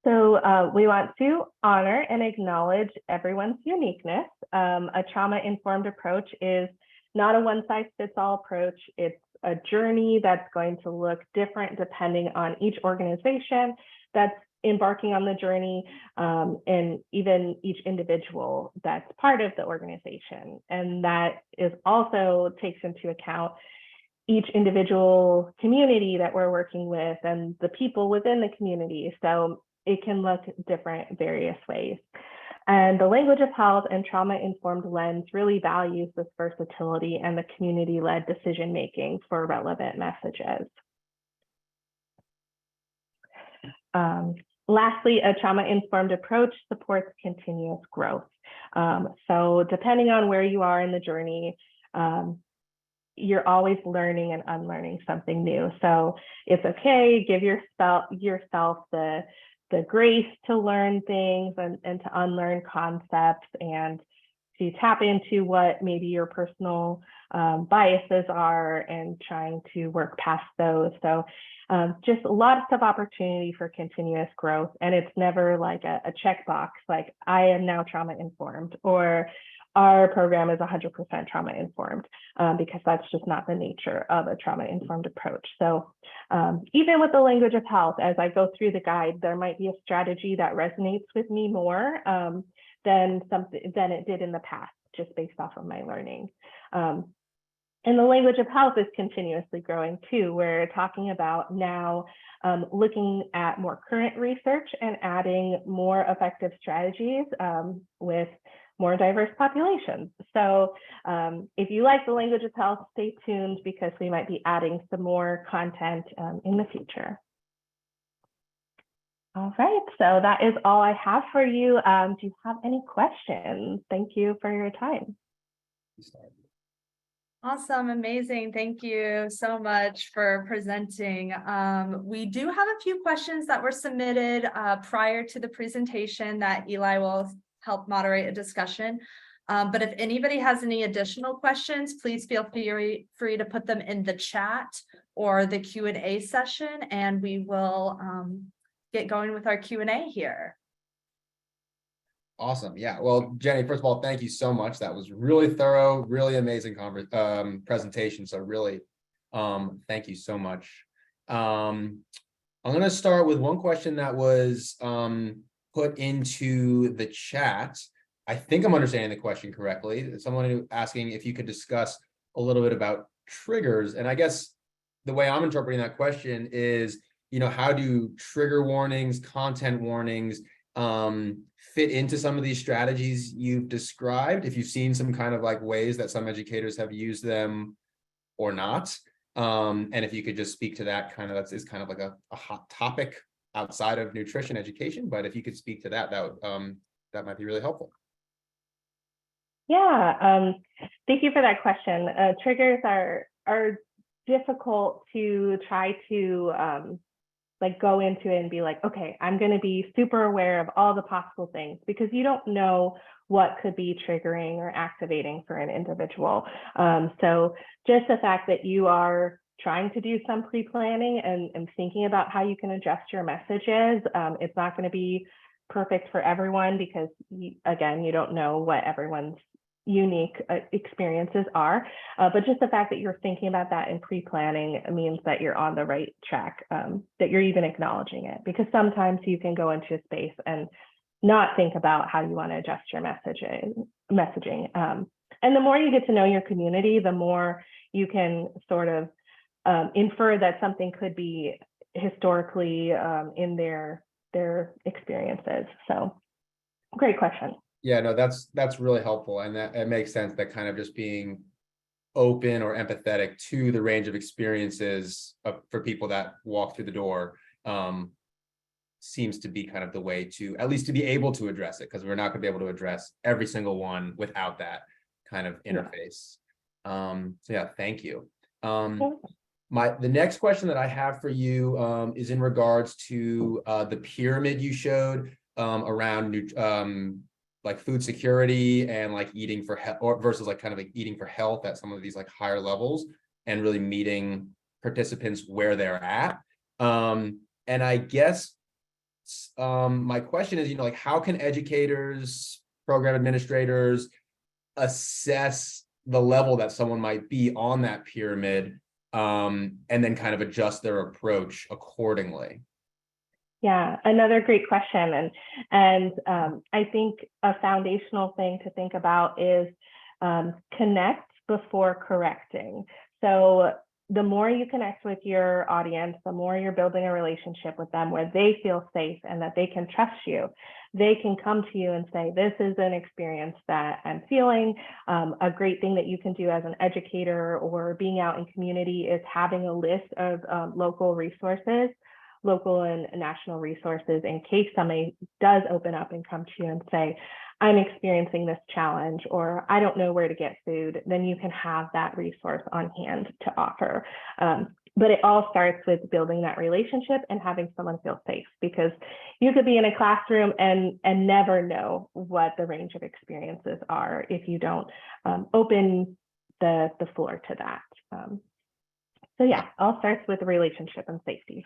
So we want to honor and acknowledge everyone's uniqueness. A trauma-informed approach is not a one-size-fits-all approach. It's a journey that's going to look different depending on each organization that's embarking on the journey, and even each individual that's part of the organization. And that is also takes into account each individual community that we're working with and the people within the community. So it can look different various ways. And the Language of Health and trauma-informed lens really values this versatility and the community-led decision-making for relevant messages. Lastly, a trauma-informed approach supports continuous growth. So depending on where you are in the journey, you're always learning and unlearning something new. So it's okay, give yourself the grace to learn things and to unlearn concepts and to tap into what maybe your personal biases are and trying to work past those. So just lots of opportunity for continuous growth. And it's never like a checkbox, like I am now trauma informed, or our program is 100% trauma informed, because that's just not the nature of a trauma informed approach. So even with the Language of Health, as I go through the guide, there might be a strategy that resonates with me more than it did in the past, just based off of my learning. And the Language of Health is continuously growing too. We're talking about now looking at more current research and adding more effective strategies with more diverse populations. So if you like the Language of Health, stay tuned because we might be adding some more content in the future. All right, so that is all I have for you. Do you have any questions? Thank you for your time. Awesome, amazing. Thank you so much for presenting. We do have a few questions that were submitted prior to the presentation that Eli will help moderate a discussion. But if anybody has any additional questions, please feel free to put them in the chat or the Q&A session, and we will get going with our Q&A here. Awesome. Yeah. Well, Jenny, first of all, thank you so much. That was really thorough, really amazing presentation. So really, thank you so much. I'm going to start with one question that was put into the chat. I think I'm understanding the question correctly. Someone asking if you could discuss a little bit about triggers. And I guess the way I'm interpreting that question is, how do trigger warnings, content warnings, fit into some of these strategies you've described, if you've seen some kind of like ways that some educators have used them or not, and if you could just speak to that that is kind of like a hot topic outside of nutrition education, but if you could speak to that, that might be really helpful. Yeah, thank you for that question. Triggers are difficult to try to like go into it and be like, okay, I'm going to be super aware of all the possible things, because you don't know what could be triggering or activating for an individual. So just the fact that you are trying to do some pre-planning and thinking about how you can adjust your messages, it's not going to be perfect for everyone, because again, you don't know what everyone's unique experiences are, but just the fact that you're thinking about that in pre-planning means that you're on the right track, that you're even acknowledging it, because sometimes you can go into a space and not think about how you want to adjust your messaging. And the more you get to know your community, the more you can sort of infer that something could be historically in their experiences. So great question. Yeah, no, that's really helpful. And that it makes sense that kind of just being open or empathetic to the range of experiences for people that walk through the door seems to be kind of the way to, at least to be able to address it, because we're not going to be able to address every single one without that kind of interface. So yeah, thank you. The next question that I have for you is in regards to the pyramid you showed around like food security and like eating for health, or versus like kind of like eating for health at some of these like higher levels, and really meeting participants where they're at. And I guess my question is, like, how can educators, program administrators assess the level that someone might be on that pyramid, and then kind of adjust their approach accordingly? Yeah, another great question. And I think a foundational thing to think about is connect before correcting. So the more you connect with your audience, the more you're building a relationship with them where they feel safe and that they can trust you. They can come to you and say, this is an experience that I'm feeling. A great thing that you can do as an educator or being out in community is having a list of local resources, local and national resources, in case somebody does open up and come to you and say, I'm experiencing this challenge, or I don't know where to get food. Then you can have that resource on hand to offer. But it all starts with building that relationship and having someone feel safe, because you could be in a classroom and never know what the range of experiences are if you don't open the floor to that. So yeah, all starts with relationship and safety.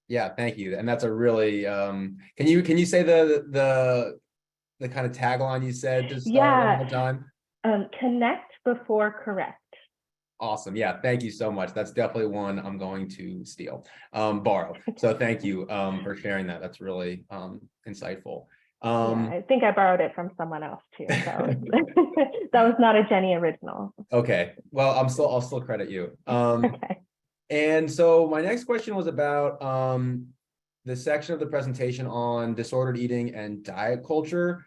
Yeah, thank you. And that's a really can you say the kind of tagline you said to start one more time? Connect before correct. Awesome. Yeah, thank you so much. That's definitely one I'm going to steal, borrow. So thank you for sharing that. That's really insightful. Yeah, I think I borrowed it from someone else too. So that was not a Jennie original. Okay. Well, I'll still credit you. Okay. And so my next question was about the section of the presentation on disordered eating and diet culture.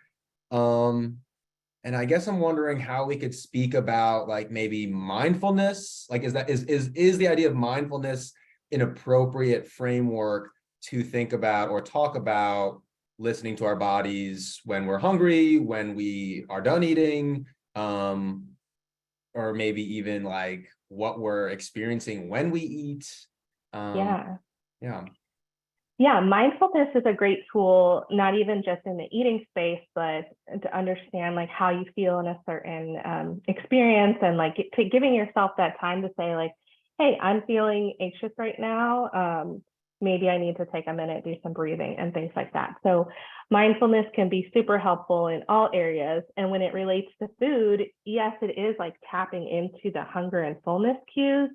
And I guess I'm wondering how we could speak about like maybe mindfulness. Like, is the idea of mindfulness an appropriate framework to think about or talk about listening to our bodies when we're hungry, when we are done eating, or maybe even like what we're experiencing when we eat? Yeah, mindfulness is a great tool, not even just in the eating space, but to understand like how you feel in a certain experience, and like giving yourself that time to say like, hey, I'm feeling anxious right now. Maybe I need to take a minute, do some breathing and things like that. So mindfulness can be super helpful in all areas. And when it relates to food, yes, it is like tapping into the hunger and fullness cues.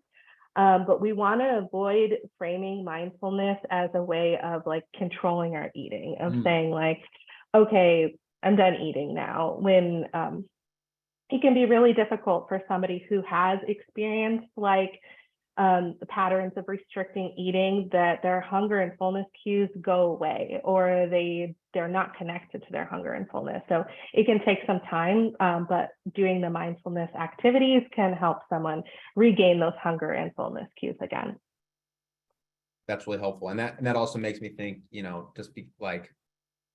But we want to avoid framing mindfulness as a way of like controlling our eating, of saying like, okay, I'm done eating now, when it can be really difficult for somebody who has experienced like the patterns of restricting eating, that their hunger and fullness cues go away, or they're not connected to their hunger and fullness. So it can take some time, but doing the mindfulness activities can help someone regain those hunger and fullness cues again. That's really helpful. And that also makes me think, just be like,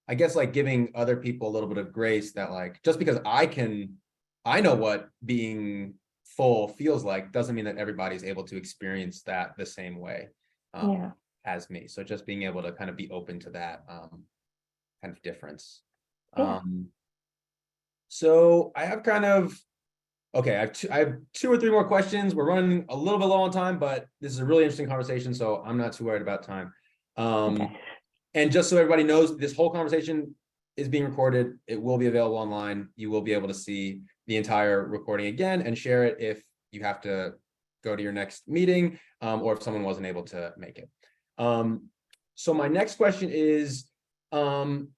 I guess like giving other people a little bit of grace, that like, just because I can I know what being full feels like, doesn't mean that everybody's able to experience that the same way as me. So just being able to kind of be open to that kind of difference. Yeah. So I have kind of, okay, I have two or three more questions. We're running a little bit low on time, but this is a really interesting conversation, so I'm not too worried about time. Okay. And just so everybody knows, this whole conversation is being recorded. It will be available online. You will be able to see the entire recording again and share it if you have to go to your next meeting, or if someone wasn't able to make it. So my next question is, obviously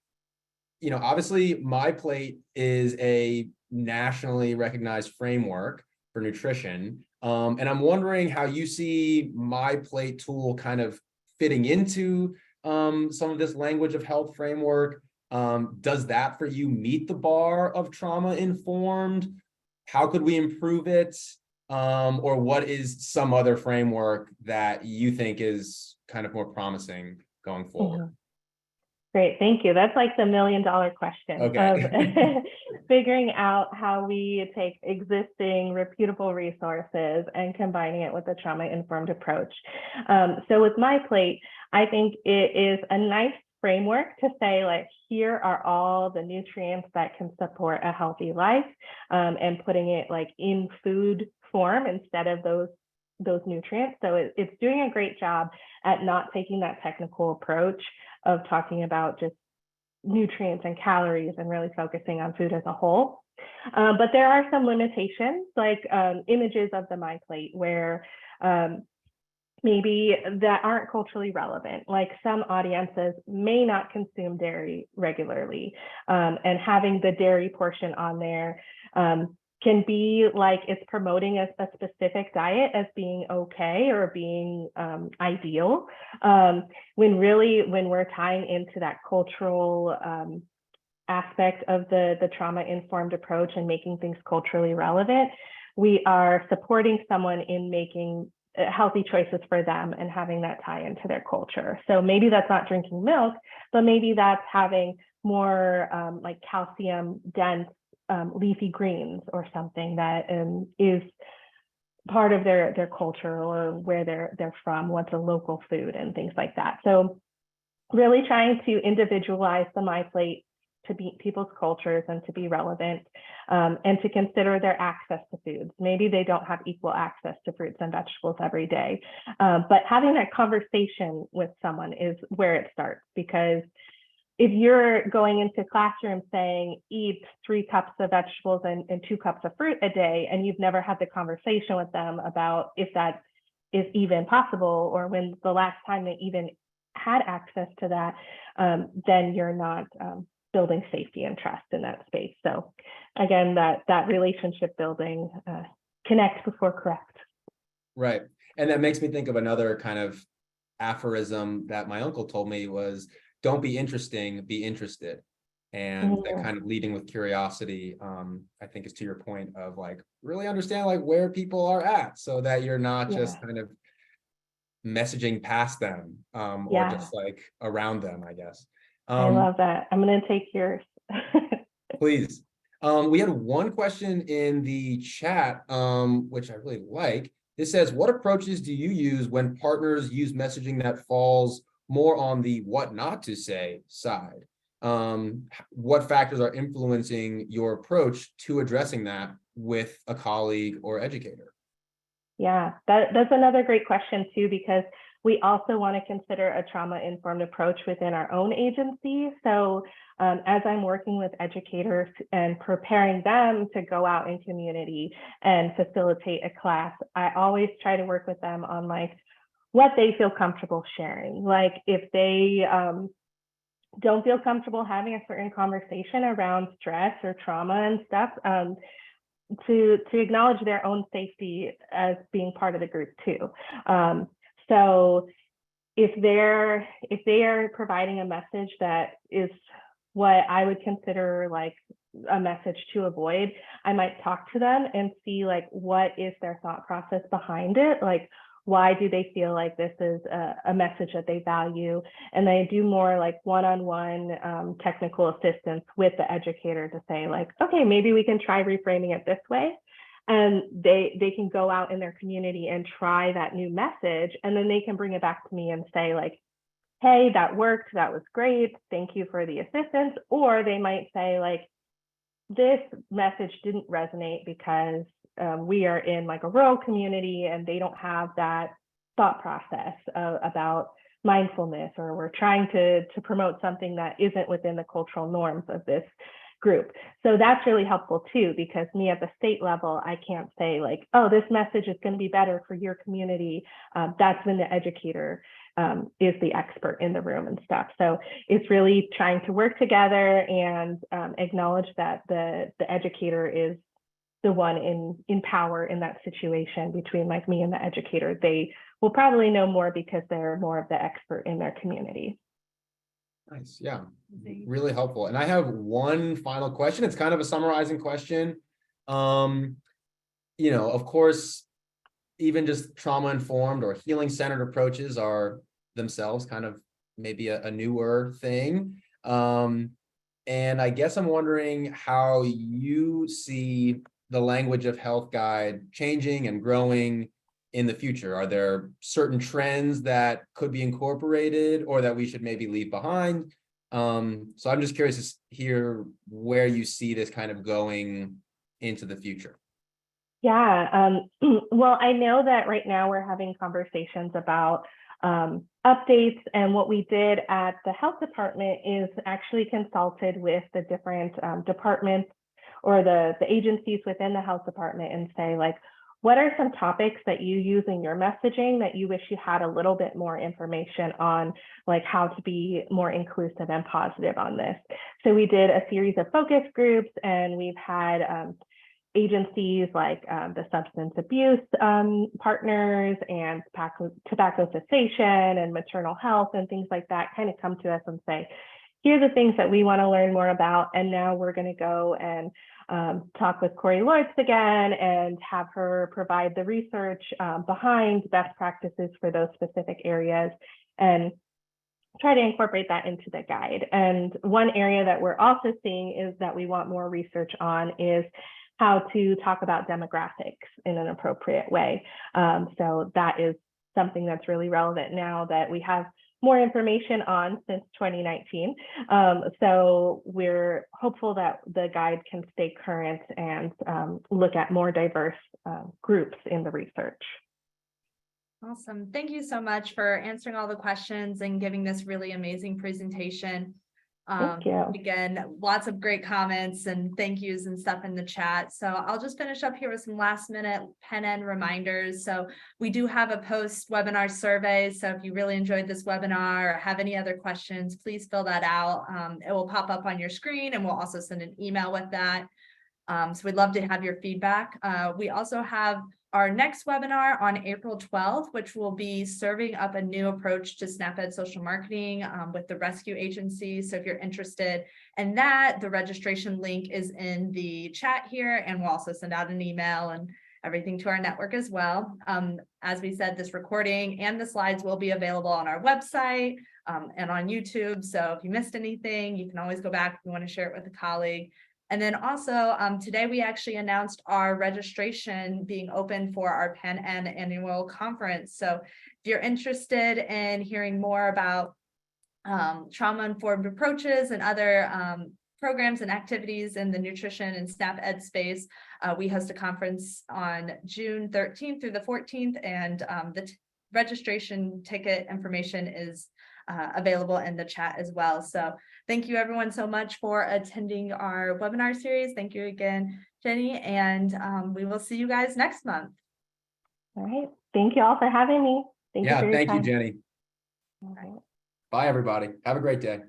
My Plate is a nationally recognized framework for nutrition. And I'm wondering how you see My Plate tool kind of fitting into some of this language of health framework. Does that for you meet the bar of trauma informed? How could we improve it? Or what is some other framework that you think is kind of more promising going forward? Great, thank you. That's like the $1 million question of figuring out how we take existing reputable resources and combining it with a trauma-informed approach. So with My Plate, I think it is a nice framework to say, like, here are all the nutrients that can support a healthy life, and putting it like in food form instead of those nutrients. So it's doing a great job at not taking that technical approach of talking about just nutrients and calories and really focusing on food as a whole. But there are some limitations, like images of the My Plate where maybe that aren't culturally relevant. Like some audiences may not consume dairy regularly, and having the dairy portion on there can be like it's promoting a specific diet as being okay or being ideal, when we're tying into that cultural aspect of the trauma-informed approach and making things culturally relevant, we are supporting someone in making healthy choices for them and having that tie into their culture. So maybe that's not drinking milk, but maybe that's having more like calcium dense leafy greens or something that is part of their culture or where they're from, what's a local food and things like that. So really trying to individualize the My Plate to meet people's cultures and to be relevant, and to consider their access to foods. Maybe they don't have equal access to fruits and vegetables every day, but having that conversation with someone is where it starts, because if you're going into classroom saying eat 3 cups of vegetables and 2 cups of fruit a day, and you've never had the conversation with them about if that is even possible or when the last time they even had access to that, then you're not building safety and trust in that space. So again, that relationship building, connect before correct. Right. And that makes me think of another kind of aphorism that my uncle told me was, don't be interesting, be interested. And that kind of leading with curiosity, I think is to your point of like, really understand like where people are at so that you're not just kind of messaging past them, or just like around them, I guess. I love that. I'm going to take yours. Please. We had one question in the chat, which I really like. It says, what approaches do you use when partners use messaging that falls more on the what not to say side? What factors are influencing your approach to addressing that with a colleague or educator? Yeah, that's another great question too, because we also want to consider a trauma-informed approach within our own agency. So as I'm working with educators and preparing them to go out in community and facilitate a class, I always try to work with them on like what they feel comfortable sharing. Like if they don't feel comfortable having a certain conversation around stress or trauma and stuff, to acknowledge their own safety as being part of the group too. So if they are providing a message that is what I would consider like a message to avoid, I might talk to them and see like what is their thought process behind it, like why do they feel like this is a message that they value? And they do more like one-on-one technical assistance with the educator to say like, okay, maybe we can try reframing it this way. And they can go out in their community and try that new message. And then they can bring it back to me and say like, hey, that worked, that was great, thank you for the assistance. Or they might say like, this message didn't resonate because we are in like a rural community and they don't have that thought process about mindfulness, or we're trying to promote something that isn't within the cultural norms of this group. So that's really helpful too, because me at the state level, I can't say like, oh, this message is going to be better for your community. That's when the educator is the expert in the room and stuff. So it's really trying to work together and acknowledge that the educator is the one in power in that situation between like me and the educator. They will probably know more because they're more of the expert in their community. Nice. Yeah, really helpful. And I have one final question. It's kind of a summarizing question. Of course, even just trauma-informed or healing-centered approaches are themselves kind of maybe a newer thing. And I guess I'm wondering how you see the language of health guide changing and growing in the future. Are there certain trends that could be incorporated or that we should maybe leave behind? So I'm just curious to hear where you see this kind of going into the future. Yeah, well, I know that right now we're having conversations about updates, and what we did at the health department is actually consulted with the different departments or the agencies within the health department and say like, what are some topics that you use in your messaging that you wish you had a little bit more information on, like how to be more inclusive and positive on this? So we did a series of focus groups, and we've had agencies like the substance abuse partners and tobacco cessation and maternal health and things like that kind of come to us and say, here are the things that we want to learn more about. And now we're going to go and talk with Cori Lorts again and have her provide the research behind best practices for those specific areas and try to incorporate that into the guide. And one area that we're also seeing is that we want more research on is how to talk about demographics in an appropriate way. So that is something that's really relevant now that we have more information on since 2019. So we're hopeful that the guide can stay current and look at more diverse groups in the research. Awesome. Thank you so much for answering all the questions and giving this really amazing presentation. Thank you. Again, lots of great comments and thank yous and stuff in the chat. So I'll just finish up here with some last minute pen and reminders. So we do have a post webinar survey. So if you really enjoyed this webinar or have any other questions, please fill that out. It will pop up on your screen and we'll also send an email with that. So we'd love to have your feedback. We also have our next webinar on April 12th, which will be serving up a new approach to SNAP-Ed social marketing with the rescue agency. So if you're interested in that, the registration link is in the chat here, and we'll also send out an email and everything to our network as well. As we said, this recording and the slides will be available on our website and on YouTube. So if you missed anything, you can always go back if you want to share it with a colleague. And then also today we actually announced our registration being open for our Pan Am annual conference. So if you're interested in hearing more about trauma-informed approaches and other programs and activities in the nutrition and SNAP-Ed space, we host a conference on June 13th through the 14th, and the registration ticket information is available in the chat as well. So thank you everyone so much for attending our webinar series. Thank you again, Jennie, and we will see you guys next month. All right. Thank you all for having me. Thank you, Jennie. All right. Bye, everybody. Have a great day.